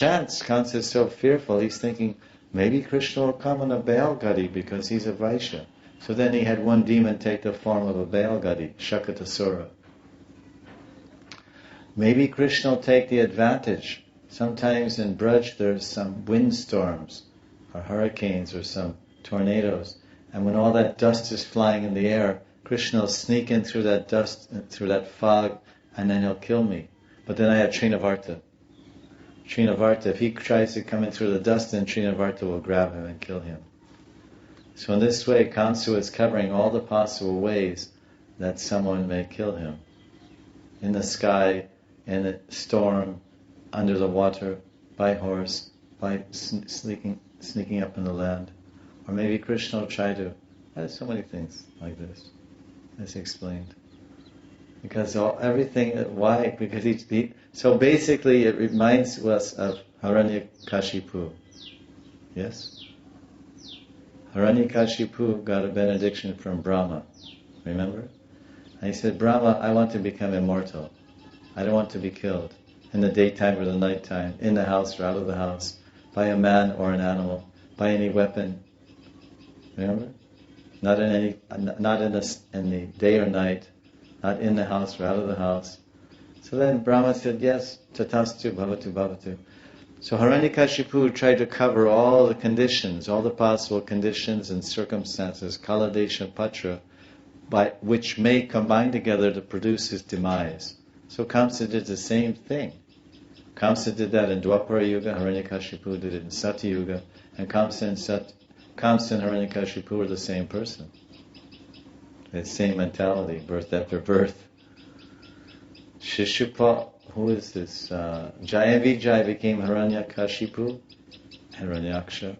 chance, Kamsa is so fearful, he's thinking, maybe Krishna will come on a Bailgadi because he's a Vaishya. So then he had one demon take the form of a Bailgadi, Shakatasura. Maybe Krishna will take the advantage. Sometimes in Braj there's some windstorms, or hurricanes, or some tornadoes. And when all that dust is flying in the air, Krishna will sneak in through that dust, through that fog, and then he'll kill me. But then I have Trinavarta. Trinavarta, if he tries to come in through the dust, then Trinavarta will grab him and kill him. So in this way, Kamsa is covering all the possible ways that someone may kill him. In the sky, in a storm, under the water, by horse, by sneaking up in the land. Or maybe Krishna will try to... There's so many things like this, as explained. Because everything, why? Because so basically it reminds us of Hiranyakashipu. Yes? Hiranyakashipu got a benediction from Brahma. Remember? And he said, Brahma, I want to become immortal. I don't want to be killed in the daytime or the nighttime, in the house or out of the house, by a man or an animal, by any weapon. Remember? Not in the day or night, not in the house or out of the house. So then Brahma said, yes, tatastu bhavatu bhavatu. So Hiranyakashipu tried to cover all the conditions, all the possible conditions and circumstances, kala, desha, patra, by which may combine together to produce his demise. So Kamsa did the same thing. Kamsa did that in Dwapara Yuga, Hiranyakashipu did it in Satya Yuga, and Kamsa and Hiranyakashipu were the same person. The same mentality, birth after birth. Shishupal, who is this? Jayavijay became Hiranyakashipu, Hiranyaksha.